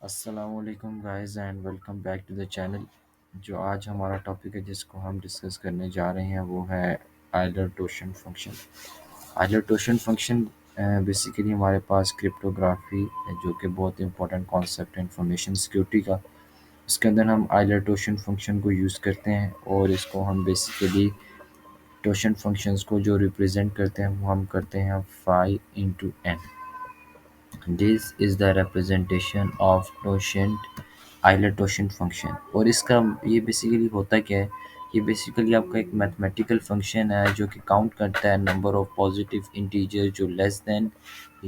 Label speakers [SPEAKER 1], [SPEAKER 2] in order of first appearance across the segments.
[SPEAKER 1] अस्सलामुअलैकुम guys and welcome back to the channel. जो आज हमारा टॉपिक है जिसको हम डिस्कस करने जा रहे हैं वो है आइलर टोशन फंक्शन। आइलर टोशन फंक्शन बेसिकली हमारे पास क्रिप्टोग्राफी जो कि बहुत इंपॉर्टेंट कॉन्सेप्ट है इंफॉर्मेशन सिक्योरिटी का। इसके अंदर हम आइलर टोशन फंक्शन को यूज़ करते हैं और इसको हम बेसिकली टोशन फंक्शंस को जो रिप्रेजेंट करते हैं वो हम करते हैं phi into n. This is the representation of totient Euler टोशन फंक्शन। और इसका ये बेसिकली होता क्या है, ये बेसिकली आपका एक मैथमेटिकल फंक्शन है जो कि काउंट करता है नंबर ऑफ पॉजिटिव इंटीजर जो लेस देन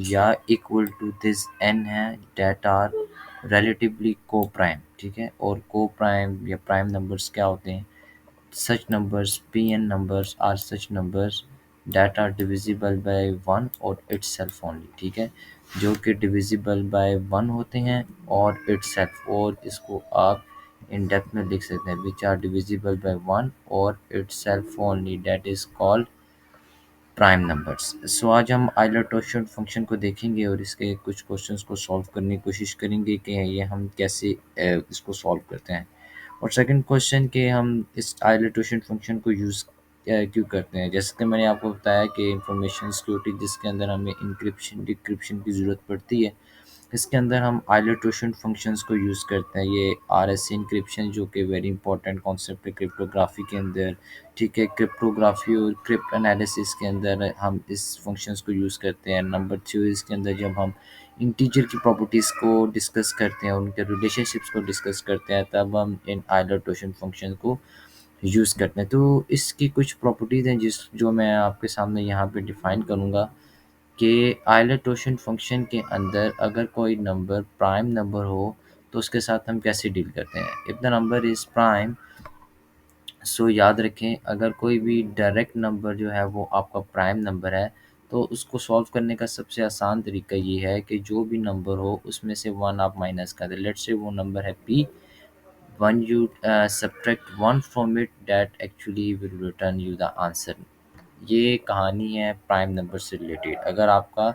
[SPEAKER 1] या इक्वल टू दिस एन है डेट आर रिलेटिवली को प्राइम। ठीक है, और को प्राइम या प्राइम नंबर्स क्या होते हैं? Such numbers Pn numbers are such numbers that are divisible by 1 और itself only। ठीक है, जो कि divisible by 1 होते हैं और itself, और इसको आप इन डेप्थ में लिख सकते हैं which are divisible by 1 और itself only, that is called prime numbers. So आज हम आइलर टोशन फंक्शन को देखेंगे और इसके कुछ क्वेश्चंस को सॉल्व करने की कोशिश करेंगे कि ये हम कैसे इसको सॉल्व करते हैं। और सेकंड क्वेश्चन कि हम इस आइलर टोशन फंक्शन को यूज़ क्यों करते हैं। जैसे कि मैंने आपको बताया कि इंफॉर्मेशन सिक्योरिटी जिसके अंदर हमें इंक्रिप्शन डिक्रिप्शन की ज़रूरत पड़ती है, इसके अंदर हम आइलर टोशन फंक्शंस को यूज़ करते हैं। ये आरएसए इंक्रिप्शन जो कि वेरी इंपॉर्टेंट कॉन्सेप्ट है क्रिप्टोग्राफी के अंदर। ठीक है, क्रिप्टोग्राफी और क्रिप्ट एनालिसिस के अंदर हम इस फंक्शंस को यूज़ करते हैं। नंबर थ्योरीज के अंदर जब हम इंटीजर की प्रॉपर्टीज़ को डिस्कस करते हैं, उनके रिलेशनशिप्स को डिस्कस करते हैं, तब हम इन आइलर टोशन फंक्शन को यूज़ करते हैं। तो इसकी कुछ प्रॉपर्टीज़ हैं जो मैं आपके सामने यहाँ पे डिफ़ाइन करूँगा कि आइलर टोशन फंक्शन के अंदर अगर कोई नंबर प्राइम नंबर हो तो उसके साथ हम कैसे डील करते हैं। If the number is prime, so याद रखें अगर कोई भी डायरेक्ट नंबर जो है वो आपका प्राइम नंबर है, तो उसको सॉल्व करने का सबसे आसान तरीका ये है कि जो भी नंबर हो उसमें से 1 आप माइनस कर दें। लेट्स से वो नंबर है p, when you subtract 1 from it, that actually will return you the answer। ये कहानी है प्राइम नंबर से रिलेटेड। अगर आपका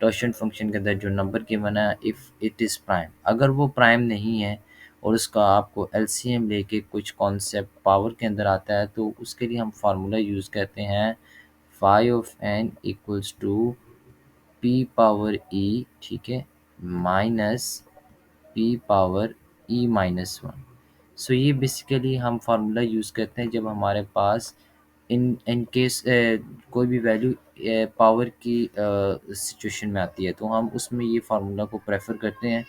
[SPEAKER 1] टॉशन फंक्शन के अंदर जो नंबर गिवन है इफ़ इट इज़ प्राइम, अगर वो प्राइम नहीं है और उसका आपको एलसीएम लेके कुछ कॉन्सेप्ट पावर के अंदर आता है, तो उसके लिए हम फार्मूला यूज़ करते हैं phi of n equals to p power e. ठीक है, minus p power e minus one. So ये बेसिकली हम फार्मूला यूज़ करते हैं जब हमारे पास इन इन केस कोई भी वैल्यू पावर की सिचुएशन में आती है, तो हम उसमें ये फार्मूला को प्रेफर करते हैं।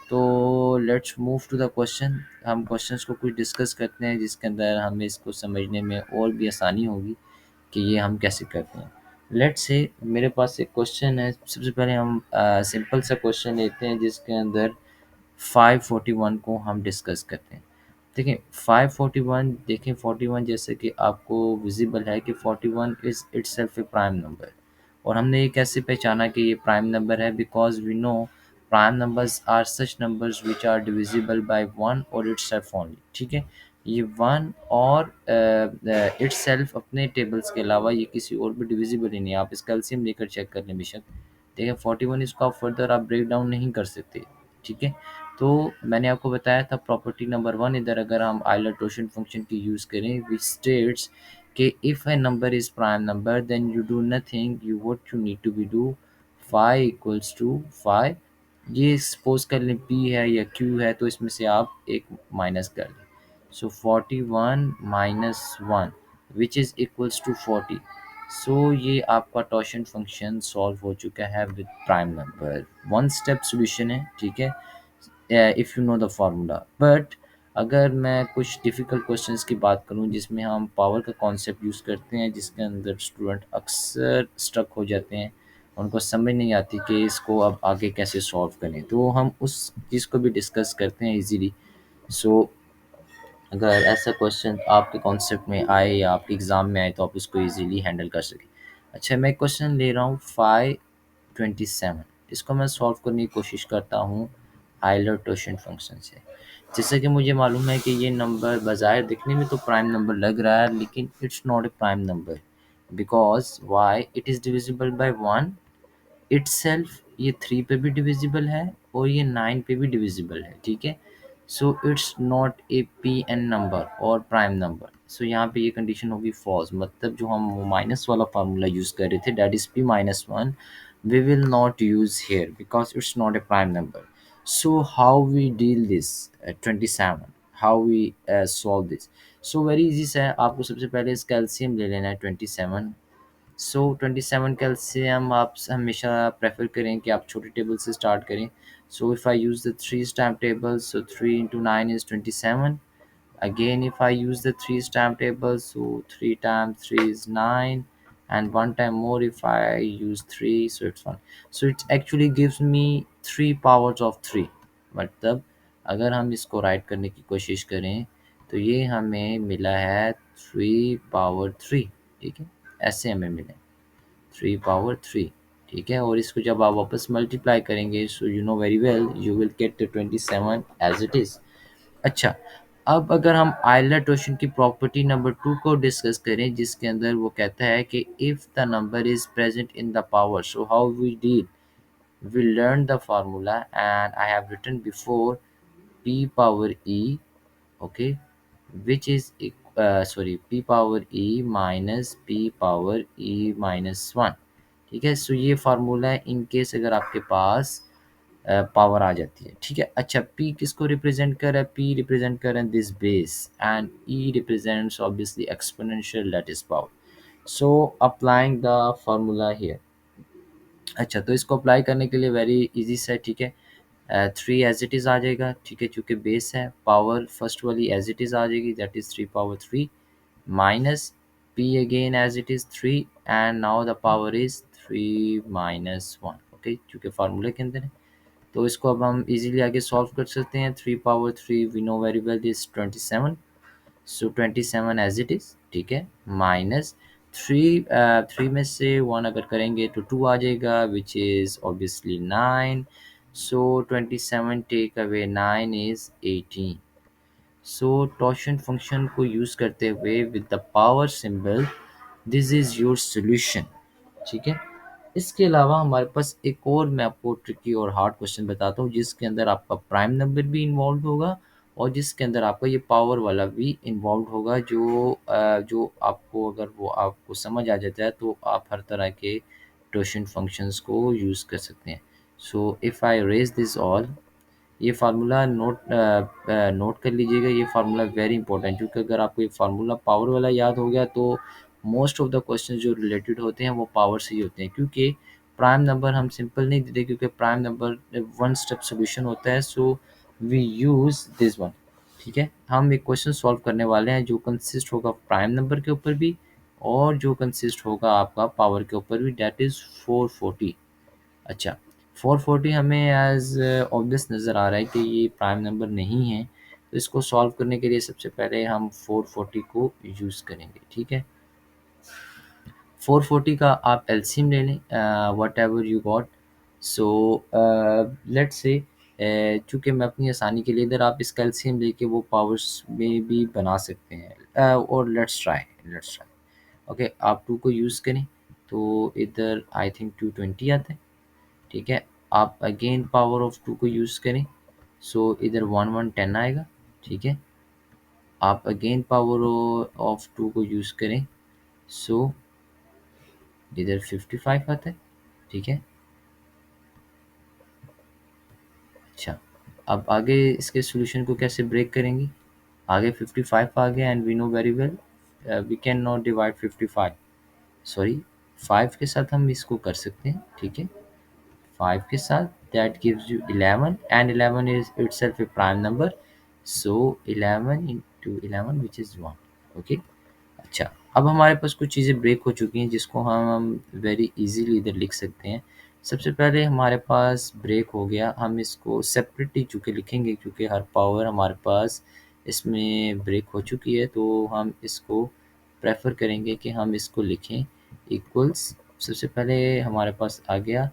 [SPEAKER 1] तो let's move to the question. हम क्वेश्चंस को कुछ डिस्कस करते हैं जिसके अंदर हमें इसको समझने में और भी आसानी होगी कि ये हम कैसे करते हैं। लेट्स से मेरे पास एक क्वेश्चन है। सबसे पहले हम सिंपल सा क्वेश्चन लेते हैं जिसके अंदर 541 को हम डिस्कस करते हैं। देखिए 541, देखें 41 जैसे कि आपको विजिबल है कि 41 is itself a prime number. और हमने ये कैसे पहचाना कि ये प्राइम नंबर है? Because we know prime numbers are such numbers which are divisible by one और इटसेल्फ ओनली। ठीक है, ये वन और इटसेल्फ अपने टेबल्स के अलावा ये किसी और भी डिविजिबल ही नहीं है। आप इसका एलसीएम लेकर चेक कर लें बेशक। देखिए 41 इसको आप फर्दर आप ब्रेक डाउन नहीं कर सकते। ठीक है, तो मैंने आपको बताया था प्रॉपर्टी नंबर 1, इधर अगर हम आइलर टोशन फंक्शन की यूज़ करें विच स्टेट्स कि if a number is prime number then you do nothing, you what you need to be do phi equals to phi. ये सपोज कर लें p है या q है, तो इसमें से आप एक माइनस कर लें। So 41 minus 1 which is equals to 40। So ये आपका टॉशन फंक्शन सॉल्व हो चुका है with prime number. One step solution है। ठीक है, if you know the formula. But अगर मैं कुछ डिफ़िकल्ट क्वेश्चंस की बात करूं जिसमें हम पावर का कॉन्सेप्ट यूज़ करते हैं, जिसके अंदर स्टूडेंट अक्सर स्ट्रक हो जाते हैं, उनको समझ नहीं आती कि इसको अब आगे कैसे सॉल्व करें, तो हम उस चीज़ को भी डिस्कस करते हैं इजीली। सो अगर ऐसा क्वेश्चन आपके कॉन्सेप्ट में आए या आपके एग्ज़ाम में आए तो आप उसको इजीली हैंडल कर सकें। अच्छा, मैं क्वेश्चन ले रहा हूँ 527। इसको मैं सॉल्व करने की कोशिश करता हूँ आइलर टोशन फंक्शन से। जैसे कि मुझे मालूम है कि ये नंबर बज़ाहिर दिखने में तो प्राइम नंबर लग रहा है, लेकिन it's not a prime number. Because why? It is divisible by one itself ये 3 पे भी डिविजिबल है और ये 9 पे भी डिविजिबल है, ठीक है। So it's not a P N number और प्राइम नंबर। सो यहाँ पे ये कंडीशन होगी फॉल्स, मतलब जो हम माइनस वाला फार्मूला यूज़ कर रहे थे that is p minus one, we will not use here because it's not a prime number. So how we deal this 27, how we solve this? So very easy है, आपको सबसे पहले इसका LCM ले लेना है 27। सो 27 कैल्शियम आप हमेशा प्रेफर करें कि आप छोटे टेबल से स्टार्ट करें। सो if I use the three stamp table, so 3 into 9 is 27। Again, if I use the three stamp table, so 3 times 3 is 9, and one time more if I use 3, so it's 1. So it actually gives me 3 powers of 3। मतलब अगर हम इसको right करने की कोशिश करें तो ये हमें मिला है 3 पावर 3, ठीक है, ऐसे हमें मिले 3 पावर 3, ठीक है। और इसको जब आप वापस मल्टीप्लाई करेंगे, so you know very well you will get 27 as it is. अच्छा, अब अगर हम आइलर टोशन की प्रॉपर्टी नंबर 2 को डिस्कस करें, जिसके अंदर वो कहता है कि if the number is present in the power, so how we deal, we learned the formula and I have written before p power e, okay, which is sorry, p power e minus p power e minus 1, ठीक है। सो ये formula है in case अगर आपके पास power आ जाती है, ठीक है। अच्छा, p किसको रिप्रेजेंट कर रहा है, p रिप्रेजेंट कर रहा है this base and e represents obviously exponential lattice power. So applying the formula here. अच्छा, तो इसको अप्लाई करने के लिए वेरी इजी सा है, ठीक है। 3 एज इट इज़ आ जाएगा, ठीक है, चूँकि बेस है। पावर फर्स्ट वाली एज इट इज़ आ जाएगी, that is 3 power 3 minus p again as it is 3, and now the power is 3 minus 1, okay, चूँकि फार्मूले के अंदर है। तो इसको अब हम इजीली आगे सॉल्व कर सकते हैं। 3 power 3 we know very well is 27, so 27 as it is, ठीक है, माइनस 3, 3 में से 1 अगर करेंगे तो 2 आ जाएगा विच इज़ obviously 9। So 27 take away 9 is 18। So टॉर्शन फंक्शन को यूज़ करते हुए with the power symbol, this is your solution, ठीक है। इसके अलावा हमारे पास एक और, मैं आपको ट्रिकी और हार्ड क्वेश्चन बताता हूँ जिसके अंदर आपका प्राइम नंबर भी इन्वॉल्व होगा और जिसके अंदर आपका ये पावर वाला भी इन्वॉल्व होगा, जो आपको अगर वो आपको समझ आ जाता है तो आप हर तरह के टोशन फंक्शंस को यूज़ कर सकते हैं। So if I raise this all, ये फार्मूला नोट कर लीजिएगा। ये फार्मूला वेरी इंपॉर्टेंट, क्योंकि अगर आपको ये फार्मूला पावर वाला याद हो गया तो मोस्ट ऑफ द क्वेश्चन जो रिलेटेड होते हैं वो पावर से ही होते हैं, क्योंकि प्राइम नंबर हम सिंपल नहीं देते, क्योंकि prime number one step solution होता है। So we use this one, ठीक है। हम एक क्वेश्चन सॉल्व करने वाले हैं जो कंसिस्ट होगा प्राइम नंबर के ऊपर भी और जो कंसिस्ट होगा आपका पावर के ऊपर भी, डेट इज़ 440। अच्छा, 440 हमें एज़ ऑब्वियस नज़र आ रहा है कि ये प्राइम नंबर नहीं है, तो इसको सॉल्व करने के लिए सबसे पहले हम 440 को यूज़ करेंगे, ठीक है। 440 का आप एलसीएम ले लें, what ever you got. So let's say, चूँकि मैं अपनी आसानी के लिए इधर आप इसका एलसीएम लेके वो पावर्स में भी बना सकते हैं, और लेट्स ट्राई। ओके, आप 2 को यूज़ करें तो इधर आई थिंक 220 आता है, ठीक है। आप अगेन पावर ऑफ 2 को यूज़ करें, सो इधर 1110 आएगा, ठीक है। आप अगेन पावर ऑफ 2 को यूज़ करें, सो इधर 55 आता है, ठीक है। अच्छा, अब आगे इसके सॉल्यूशन को कैसे ब्रेक करेंगे, आगे 55 आ गया and we know very well we can not divide 55, sorry 5 के साथ हम इसको कर सकते हैं, ठीक है। 5 के साथ that gives you 11 and 11 is itself a prime number, so 11 into 11 which is 1, okay। अच्छा, अब हमारे पास कुछ चीज़ें ब्रेक हो चुकी हैं जिसको हम वेरी इजीली इधर लिख सकते हैं। सबसे पहले हमारे पास ब्रेक हो गया, हम इसको सेपरेटली चूँकि लिखेंगे क्योंकि हर पावर हमारे पास इसमें ब्रेक हो चुकी है, तो हम इसको प्रेफर करेंगे कि हम इसको लिखें इक्वल्स। सबसे पहले हमारे पास आ गया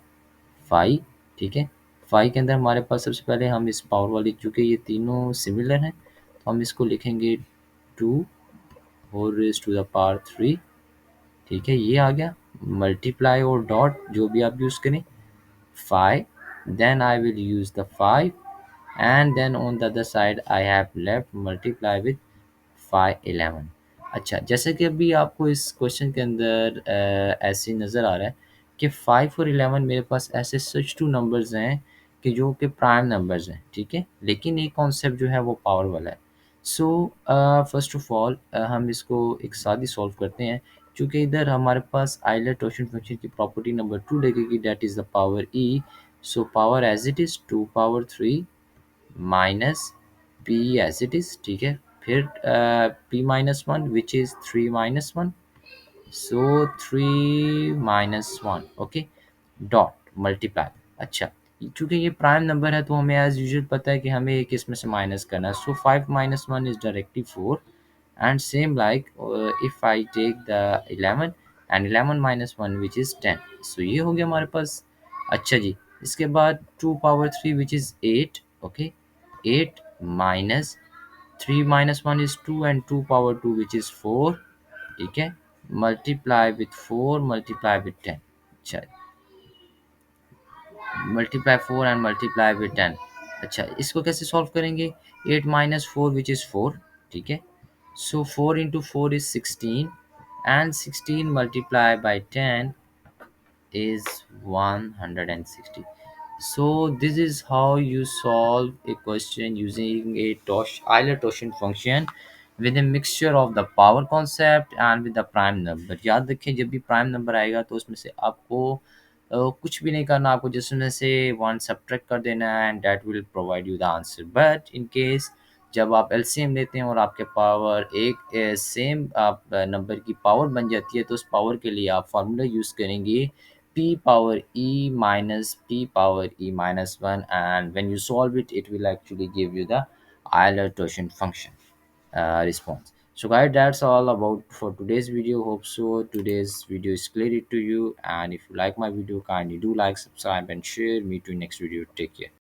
[SPEAKER 1] 5, ठीक है। 5 के अंदर हमारे पास सबसे पहले हम इस पावर वाली, चूँकि ये तीनों सिमिलर हैं, तो हम इसको लिखेंगे 2 whole raise to the power 3, ठीक है। ये आ गया, मल्टीप्लाई और डॉट जो भी आप यूज़ करें। 5, then I will use the 5, and then on the other side I have left multiply with 511। अच्छा, जैसे कि अभी आपको इस क्वेश्चन के अंदर ऐसे नज़र आ रहा है कि 5 और 11 मेरे पास ऐसे सच टू नंबर्स हैं कि जो कि प्राइम नंबर्स हैं, ठीक है, लेकिन ये कॉन्सेप्ट जो है वो पावर वाला है। सो फर्स्ट ऑफ ऑल हम इसको एक साथ ही सॉल्व करते हैं, क्योंकि इधर हमारे पास आइलर टोशन फंक्शन की प्रॉपर्टी नंबर 2 लगेगी, that is the power E. So power as it is 2 power 3 minus P as it is, ठीक है, फिर पी minus one which is 3 minus one, so 3 minus one, okay, dot multiply. अच्छा, चूंकि ये prime number है तो हमें एज यूजुअल पता है कि हमें एक इसमें से माइनस करना है, सो 5 minus one is directly 4, and same like if I take the 11 and 11 minus 1 which is 10, so ये हो गया हमारे पास। अच्छा जी, इसके बाद 2 power 3 which is 8, okay, 8 minus 3 minus 1 is 2 and 2 power 2 which is 4, ठीक है, multiply with 4 multiply with 10। अच्छा, मल्टीप्लाई 4 एंड मल्टीप्लाई विद 10। अच्छा, इसको कैसे सॉल्व करेंगे? 8 माइनस 4 विच इज़ 4, ठीक है, सो 4 into 4 is 16 and 16 multiply by 10 is 160। So this is how you solve a question using a Euler-Torsson function with a mixture of the power concept and with the prime number। याद रखें, जब भी prime number आएगा तो उसमें से आपको कुछ भी नहीं करना, आपको जस्ट उसमें से वन सब्ट्रैक्ट कर देना है and that will provide you the answer. But in case जब आप एलसीएम लेते हैं और आपके पावर एक सेम आप नंबर की पावर बन जाती है, तो उस पावर के लिए आप फार्मूला यूज़ करेंगे p power e minus p power e minus 1, and when you solve it it will actually give you the Euler-Torsson function response। So guys, that's all about for today's video. Hope so today's video is clear to you, and if you like my video, kindly do like, subscribe and share. Meet you next video. Take care.